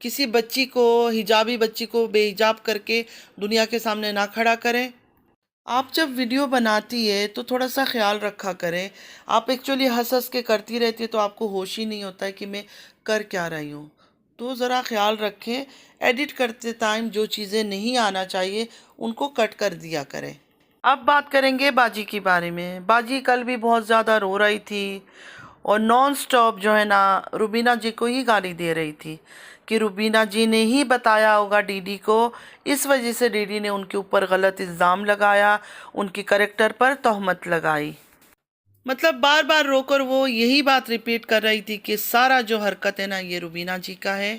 کسی بچی کو، حجابی بچی کو بے حجاب کر کے دنیا کے سامنے نہ کھڑا کریں۔ آپ جب ویڈیو بناتی ہے تو تھوڑا سا خیال رکھا کریں۔ آپ ایکچولی ہنس ہنس کے کرتی رہتی ہے تو آپ کو ہوش ہی نہیں ہوتا ہے کہ میں کر کیا رہی ہوں۔ تو ذرا خیال رکھیں، ایڈٹ کرتے ٹائم جو چیزیں نہیں آنا چاہیے ان کو کٹ کر دیا کریں۔ اب بات کریں گے باجی کے بارے میں۔ باجی کل بھی بہت زیادہ رو رہی تھی اور نان سٹاپ جو ہے نا روبینہ جی کو ہی گالی دے رہی تھی کہ روبینہ جی نے ہی بتایا ہوگا ڈی ڈی کو، اس وجہ سے ڈی ڈی نے ان کے اوپر غلط الزام لگایا، ان کی کریکٹر پر تہمت لگائی۔ مطلب بار بار رو کر وہ یہی بات ریپیٹ کر رہی تھی کہ سارا جو حرکت ہے نا یہ روبینہ جی کا ہے۔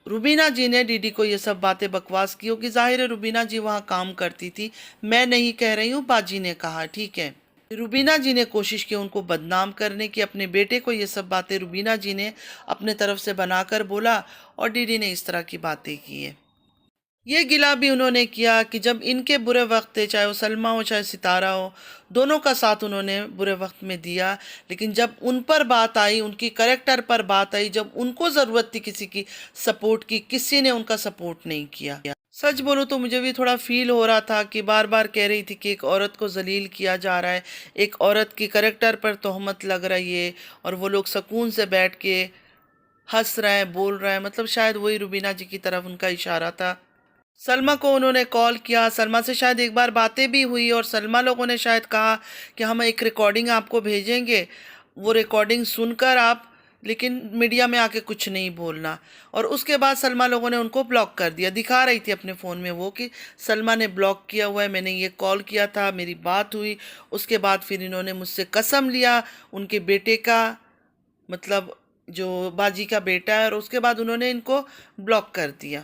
روبینہ جی نے ڈی ڈی کو یہ سب باتیں بکواس کی ہوگی، ظاہر ہے روبینہ جی وہاں کام کرتی تھی، میں نہیں کہہ رہی ہوں، باجی نے کہا، ٹھیک ہے۔ روبینہ جی نے کوشش کی ان کو بدنام کرنے کی، اپنے بیٹے کو یہ سب باتیں روبینہ جی نے اپنے طرف سے بنا کر بولا اور ڈی ڈی نے اس طرح کی باتیں کی ہیں۔ یہ گلہ بھی انہوں نے کیا کہ جب ان کے برے وقت تھے، چاہے وہ سلمہ ہو چاہے ستارہ ہو، دونوں کا ساتھ انہوں نے برے وقت میں دیا، لیکن جب ان پر بات آئی، ان کی کریکٹر پر بات آئی، جب ان کو ضرورت تھی کسی کی سپورٹ کی، کسی نے ان کا سپورٹ نہیں کیا۔ سچ بولو تو مجھے بھی تھوڑا فیل ہو رہا تھا کہ بار بار کہہ رہی تھی کہ ایک عورت کو ذلیل کیا جا رہا ہے، ایک عورت کی کریکٹر پر تہمت لگ رہی ہے اور وہ لوگ سکون سے بیٹھ کے ہنس رہے ہیں، بول رہے ہیں، مطلب شاید وہی روبینہ جی کی طرف ان کا اشارہ تھا۔ سلمہ کو انہوں نے کال کیا، سلمہ سے شاید ایک بار باتیں بھی ہوئی اور سلمہ لوگوں نے شاید کہا کہ ہم ایک ریکارڈنگ آپ کو بھیجیں گے، وہ ریکارڈنگ سن کر آپ لیکن میڈیا میں آ کے کچھ نہیں بولنا، اور اس کے بعد سلمہ لوگوں نے ان کو بلاک کر دیا، دکھا رہی تھی اپنے فون میں وہ کہ سلمہ نے بلاک کیا ہوا ہے، میں نے یہ کال کیا تھا، میری بات ہوئی، اس کے بعد پھر انہوں نے مجھ سے قسم لیا ان کے بیٹے کا، مطلب جو باجی کا بیٹا ہے، اور اس کے بعد انہوں نے ان کو بلاک کر دیا۔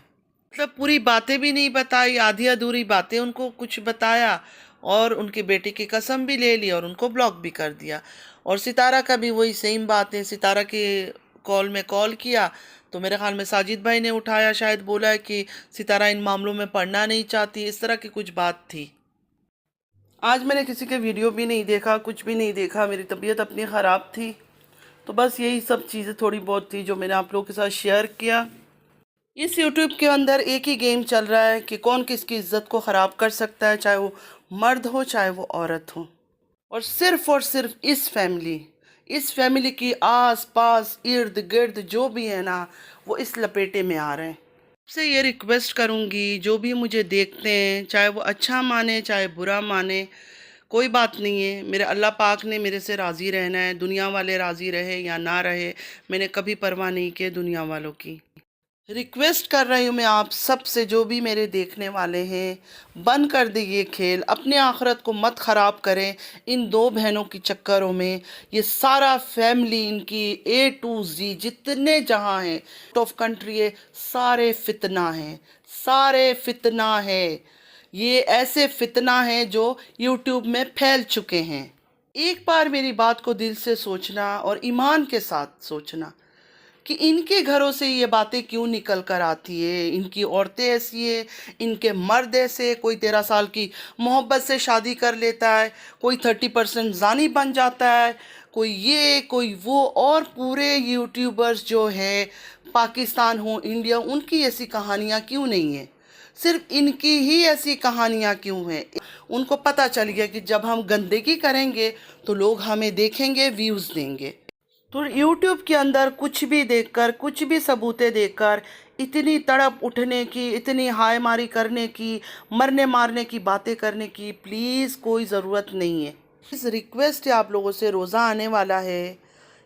مطلب پوری باتیں بھی نہیں بتائی، آدھی ادھوری باتیں ان کو کچھ بتایا اور ان کے بیٹے کی قسم بھی لے لی اور ان کو بلاک بھی کر دیا۔ اور ستارہ کا بھی وہی سیم بات ہے، ستارہ کے کال میں کال کیا تو میرے خیال میں ساجد بھائی نے اٹھایا، شاید بولا ہے کہ ستارہ ان معاملوں میں پڑھنا نہیں چاہتی، اس طرح کی کچھ بات تھی۔ آج میں نے کسی کے ویڈیو بھی نہیں دیکھا، کچھ بھی نہیں دیکھا، میری طبیعت اپنی خراب تھی، تو بس یہی سب چیزیں تھوڑی بہت تھی جو میں نے آپ لوگوں کے ساتھ شیئر کیا۔ اس یوٹیوب کے اندر ایک ہی گیم چل رہا ہے کہ کون کس کی عزت کو خراب کر سکتا ہے، چاہے وہ مرد ہو چاہے وہ عورت ہو، اور صرف اس فیملی کی آس پاس ارد گرد جو بھی ہے نا وہ اس لپیٹے میں آ رہے ہیں۔ آپ سے یہ ریکویسٹ کروں گی، جو بھی مجھے دیکھتے ہیں چاہے وہ اچھا مانے چاہے برا مانے، کوئی بات نہیں ہے، میرے اللہ پاک نے میرے سے راضی رہنا ہے، دنیا والے راضی رہے یا نہ رہے، میں نے کبھی پرواہ نہیں کی دنیا والوں کی۔ ریکویسٹ کر رہی ہوں میں آپ سب سے، جو بھی میرے دیکھنے والے ہیں، بند کر دیں یہ کھیل، اپنے آخرت کو مت خراب کریں ان دو بہنوں کی چکروں میں۔ یہ سارا فیملی ان کی اے ٹو زی جتنے جہاں ہیں آؤٹ آف کنٹری ہے، سارے فتنہ ہیں، سارے فتنہ ہیں، یہ ایسے فتنہ ہیں جو یوٹیوب میں پھیل چکے ہیں۔ ایک بار میری بات کو دل سے سوچنا اور ایمان کے ساتھ سوچنا کہ ان کے گھروں سے یہ باتیں کیوں نکل کر آتی ہے، ان کی عورتیں ایسی ہیں، ان کے مرد ایسے، کوئی 13 سال کی محبت سے شادی کر لیتا ہے، کوئی 30% زانی بن جاتا ہے، کوئی یہ کوئی وہ، اور پورے یوٹیوبرز جو ہیں پاکستان ہو انڈیا، ان کی ایسی کہانیاں کیوں نہیں ہیں؟ صرف ان کی ہی ایسی کہانیاں کیوں ہیں؟ ان کو پتہ چل گیا کہ جب ہم گندگی کریں گے تو لوگ ہمیں دیکھیں گے، ویوز دیں گے۔ تو یوٹیوب کے اندر کچھ بھی دیکھ کر، کچھ بھی ثبوتیں دیکھ کر اتنی تڑپ اٹھنے کی، اتنی ہائے ماری کرنے کی، مرنے مارنے کی باتیں کرنے کی پلیز کوئی ضرورت نہیں ہے۔ پلیز ریکویسٹ ہے آپ لوگوں سے، روزہ آنے والا ہے،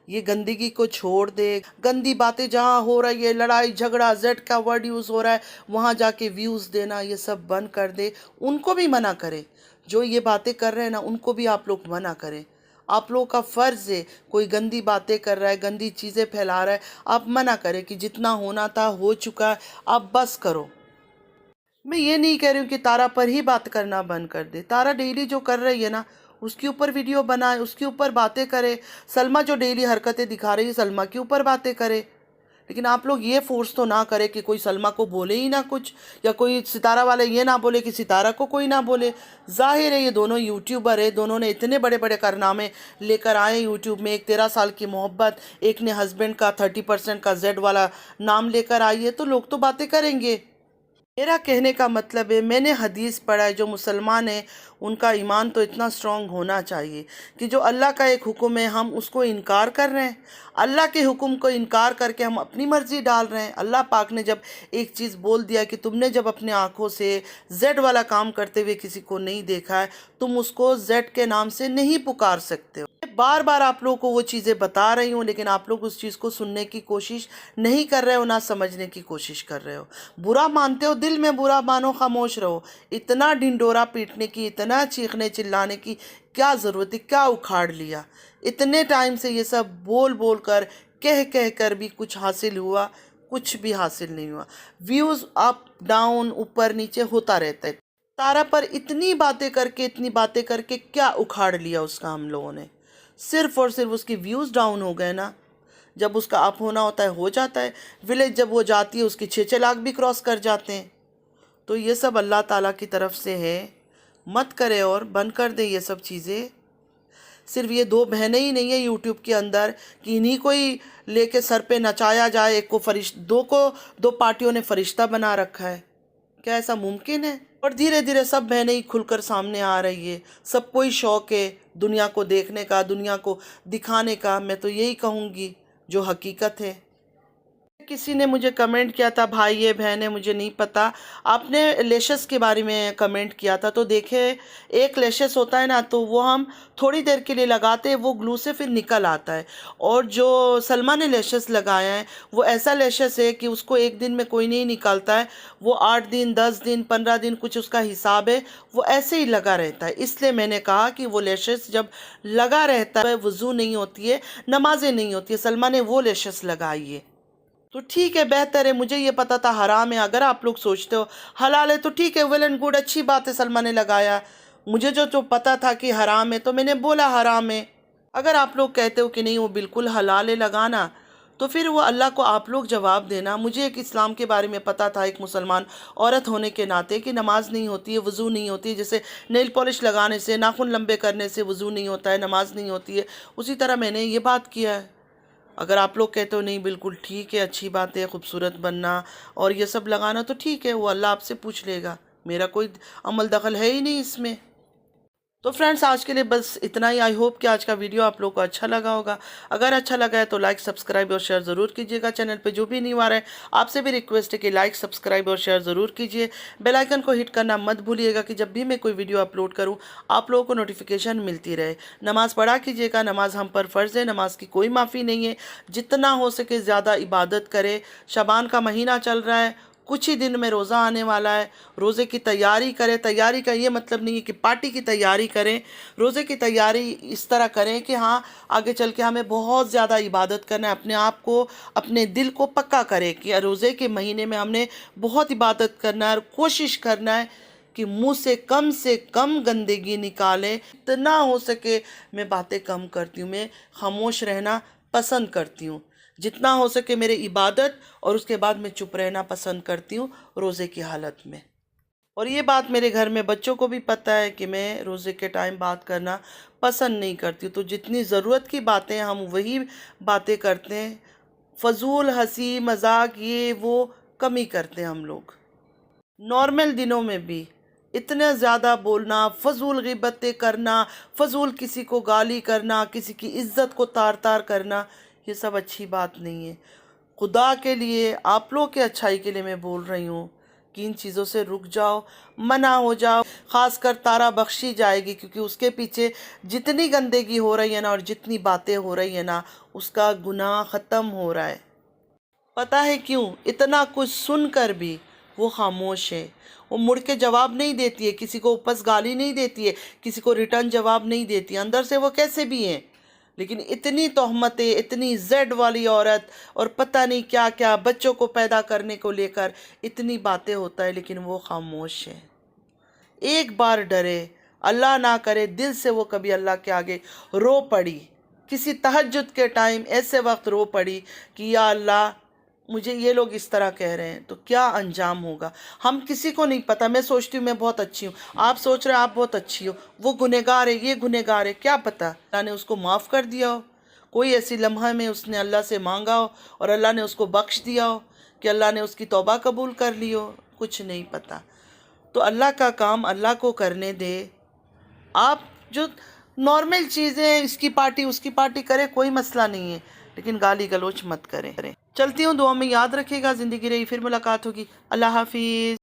یہ گندگی کو چھوڑ دے، گندی باتیں جہاں ہو رہی ہے، لڑائی جھگڑا زیڈ کا ورڈ یوز ہو رہا ہے، وہاں جا کے ویوز دینا، یہ سب بند کر دے، ان کو بھی منع کرے، جو یہ باتیں کر رہے ہیں نا ان کو بھی آپ لوگ منع کریں۔ آپ لوگوں کا فرض ہے، کوئی گندی باتیں کر رہا ہے، گندی چیزیں پھیلا رہا ہے، آپ منع کریں کہ جتنا ہونا تھا ہو چکا ہے، آپ بس کرو۔ میں یہ نہیں کہہ رہی ہوں کہ تارا پر ہی بات کرنا بند کر دے، تارا ڈیلی جو کر رہی ہے نا اس کے اوپر ویڈیو بنائے، اس کے اوپر باتیں کرے، سلمہ جو ڈیلی حرکتیں دکھا رہی ہے سلمہ کے اوپر باتیں کرے، لیکن آپ لوگ یہ فورس تو نہ کرے کہ کوئی سلمیٰ کو بولے ہی نہ کچھ، یا کوئی ستارہ والے یہ نہ بولے کہ ستارہ کو کوئی نہ بولے۔ ظاہر ہے یہ دونوں یوٹیوبر ہے، دونوں نے اتنے بڑے بڑے کارنامے لے کر آئے یوٹیوب میں، ایک 13 سال کی محبت، ایک نے ہسبینڈ کا 30% کا زیڈ والا نام لے کر آئی ہے، تو لوگ تو باتیں کریں گے۔ میرا کہنے کا مطلب ہے، میں نے حدیث پڑھا ہے، جو مسلمان ہیں ان کا ایمان تو اتنا سٹرونگ ہونا چاہیے کہ جو اللہ کا ایک حکم ہے ہم اس کو انکار کر رہے ہیں، اللہ کے حکم کو انکار کر کے ہم اپنی مرضی ڈال رہے ہیں۔ اللہ پاک نے جب ایک چیز بول دیا کہ تم نے جب اپنے آنکھوں سے زیڈ والا کام کرتے ہوئے کسی کو نہیں دیکھا ہے، تم اس کو زیڈ کے نام سے نہیں پکار سکتے ہو۔ بار بار آپ لوگوں کو وہ چیزیں بتا رہی ہوں، لیکن آپ لوگ اس چیز کو سننے کی کوشش نہیں کر رہے ہو، نہ سمجھنے کی کوشش کر رہے ہو۔ برا مانتے ہو، دل میں برا مانو، خاموش رہو۔ اتنا ڈنڈورا پیٹنے کی، اتنا چیخنے چلانے کی کیا ضرورت ہے؟ کیا اکھاڑ لیا؟ اتنے ٹائم سے یہ سب بول بول کر، کہہ کر بھی کچھ حاصل ہوا؟ کچھ بھی حاصل نہیں ہوا۔ ویوز اپ ڈاؤن، اوپر نیچے ہوتا رہتا ہے۔ تارا پر اتنی باتیں کر کے کیا اکھاڑ لیا اس کا ہم لوگوں نے؟ صرف اور صرف اس کی ویوز ڈاؤن ہو گئے نا۔ جب اس کا اپ ہونا ہوتا ہے ہو جاتا ہے۔ ولیج جب وہ جاتی ہے اس کی 6 لاکھ بھی کراس کر جاتے ہیں۔ تو یہ سب اللہ تعالیٰ کی طرف سے ہے، مت کرے اور بند کر دے یہ سب چیزیں۔ صرف یہ 2 بہنیں ہی نہیں ہیں یوٹیوب کے اندر کہ انہی کو ہی لے کے سر پہ نچایا جائے، ایک کو دو پارٹیوں نے فرشتہ بنا رکھا ہے۔ کیا ایسا ممکن ہے؟ اور دھیرے دھیرے سب بہنیں ہی کھل کر سامنے آ رہی ہے۔ سب کو ہی شوق ہے دنیا کو دیکھنے کا، دنیا کو دکھانے کا۔ میں تو یہی کہوں گی جو حقیقت ہے۔ کسی نے مجھے کمنٹ کیا تھا، بھائی ہے بہن ہے مجھے نہیں پتا، آپ نے لیشز کے بارے میں کمنٹ کیا تھا، تو دیکھیں ایک لیشز ہوتا ہے نا، تو وہ ہم تھوڑی دیر کے لیے لگاتے ہیں، وہ گلو سے پھر نکل آتا ہے۔ اور جو سلمیٰ نے لیشز لگایا ہے وہ ایسا لیشز ہے کہ اس کو ایک دن میں کوئی نہیں نکالتا ہے، وہ 8 دن 10 دن 15 دن کچھ اس کا حساب ہے، وہ ایسے ہی لگا رہتا ہے۔ اس لیے میں نے کہا کہ وہ لیشز جب لگا رہتا ہے وضو نہیں ہوتی ہے، نمازیں نہیں ہوتی ہے۔ سلمیٰ نے وہ لیشز لگائی ہے تو ٹھیک ہے، بہتر ہے۔ مجھے یہ پتا تھا حرام ہے، اگر آپ لوگ سوچتے ہو حلال ہے تو ٹھیک ہے، ویل اینڈ گڈ، اچھی بات ہے سلمیٰ نے لگایا۔ مجھے جو پتا تھا کہ حرام ہے تو میں نے بولا حرام ہے۔ اگر آپ لوگ کہتے ہو کہ نہیں وہ بالکل حلال ہے لگانا، تو پھر وہ اللہ کو آپ لوگ جواب دینا۔ مجھے ایک اسلام کے بارے میں پتا تھا، ایک مسلمان عورت ہونے کے ناطے، کہ نماز نہیں ہوتی ہے، وضو نہیں ہوتی ہے۔ جیسے نیل پالش لگانے سے، ناخن لمبے کرنے سے وضو نہیں ہوتا ہے، نماز نہیں ہوتی ہے، اسی طرح میں نے یہ بات کیا ہے۔ اگر آپ لوگ کہتے ہو نہیں بالکل ٹھیک ہے، اچھی بات ہے، خوبصورت بننا اور یہ سب لگانا، تو ٹھیک ہے، وہ اللہ آپ سے پوچھ لے گا، میرا کوئی عمل دخل ہے ہی نہیں اس میں۔ تو فرینڈز آج کے لیے بس اتنا ہی۔ آئی ہوپ کہ آج کا ویڈیو آپ لوگوں کو اچھا لگا ہوگا۔ اگر اچھا لگا ہے تو لائک سبسکرائب اور شیئر ضرور کیجیے گا۔ چینل پہ جو بھی نیو آ رہا ہے آپ سے بھی ریکویسٹ ہے کہ لائک سبسکرائب اور شیئر ضرور کیجیے۔ بیل آئیکن کو ہٹ کرنا مت بھولیے گا کہ جب بھی میں کوئی ویڈیو اپلوڈ کروں آپ لوگوں کو نوٹیفیکیشن ملتی رہے۔ نماز پڑھا کیجیے گا، نماز ہم پر فرض ہے، نماز کی کوئی معافی نہیں ہے۔ جتنا ہو سکے زیادہ عبادت کرے۔ شعبان کا مہینہ چل رہا ہے، کچھ ہی دن میں روزہ آنے والا ہے، روزے کی تیاری کریں۔ تیاری کا یہ مطلب نہیں ہے کہ پارٹی کی تیاری کریں، روزے کی تیاری اس طرح کریں کہ ہاں آگے چل کے ہمیں بہت زیادہ عبادت کرنا ہے۔ اپنے آپ کو، اپنے دل کو پکا کرے کہ روزے کے مہینے میں ہم نے بہت عبادت کرنا ہے، اور کوشش کرنا ہے کہ منہ سے کم گندگی نکالیں۔ اتنا ہو سکے میں باتیں کم کرتی ہوں، میں خاموش رہنا پسند کرتی ہوں۔ جتنا ہو سکے میرے عبادت اور اس کے بعد میں چپ رہنا پسند کرتی ہوں روزے کی حالت میں۔ اور یہ بات میرے گھر میں بچوں کو بھی پتہ ہے کہ میں روزے کے ٹائم بات کرنا پسند نہیں کرتی ہوں۔ تو جتنی ضرورت کی باتیں ہم وہی باتیں کرتے ہیں، فضول ہنسی مذاق یہ وہ کم ہی کرتے ہیں ہم لوگ۔ نارمل دنوں میں بھی اتنے زیادہ بولنا، فضول غیبتیں کرنا، فضول کسی کو گالی کرنا، کسی کی عزت کو تار کرنا، یہ سب اچھی بات نہیں ہے۔ خدا کے لیے، آپ لوگ کے اچھائی کے لیے میں بول رہی ہوں کہ ان چیزوں سے رک جاؤ، منع ہو جاؤ۔ خاص کر تارا بخشی جائے گی، کیونکہ اس کے پیچھے جتنی گندگی ہو رہی ہے نا اور جتنی باتیں ہو رہی ہیں نا، اس کا گناہ ختم ہو رہا ہے۔ پتہ ہے کیوں؟ اتنا کچھ سن کر بھی وہ خاموش ہے۔ وہ مڑ کے جواب نہیں دیتی ہے، کسی کو اوپس گالی نہیں دیتی ہے، کسی کو ریٹرن جواب نہیں دیتی ہے۔ اندر سے وہ کیسے بھی ہیں، لیکن اتنی تہمتیں، اتنی زیڈ والی عورت اور پتہ نہیں کیا کیا بچوں کو پیدا کرنے کو لے کر اتنی باتیں ہوتا ہے، لیکن وہ خاموش ہے۔ ایک بار ڈرے، اللہ نہ کرے دل سے وہ کبھی اللہ کے آگے رو پڑی، کسی تہجد کے ٹائم ایسے وقت رو پڑی کہ یا اللہ مجھے یہ لوگ اس طرح کہہ رہے ہیں، تو کیا انجام ہوگا؟ ہم کسی کو نہیں پتہ، میں سوچتی ہوں میں بہت اچھی ہوں، آپ سوچ رہے ہیں آپ بہت اچھی ہو، وہ گنہگار ہے، یہ گنہگار ہے، کیا پتہ اللہ نے اس کو معاف کر دیا ہو، کوئی ایسی لمحہ میں اس نے اللہ سے مانگا ہو اور اللہ نے اس کو بخش دیا ہو کہ اللہ نے اس کی توبہ قبول کر لی ہو، کچھ نہیں پتہ۔ تو اللہ کا کام اللہ کو کرنے دے۔ آپ جو نارمل چیزیں ہیں، اس کی پارٹی اس کی پارٹی کرے، کوئی مسئلہ نہیں ہے، لیکن گالی گلوچ مت کریں۔ چلتی ہوں، دعا میں یاد رکھے گا، زندگی رہی پھر ملاقات ہوگی، اللہ حافظ۔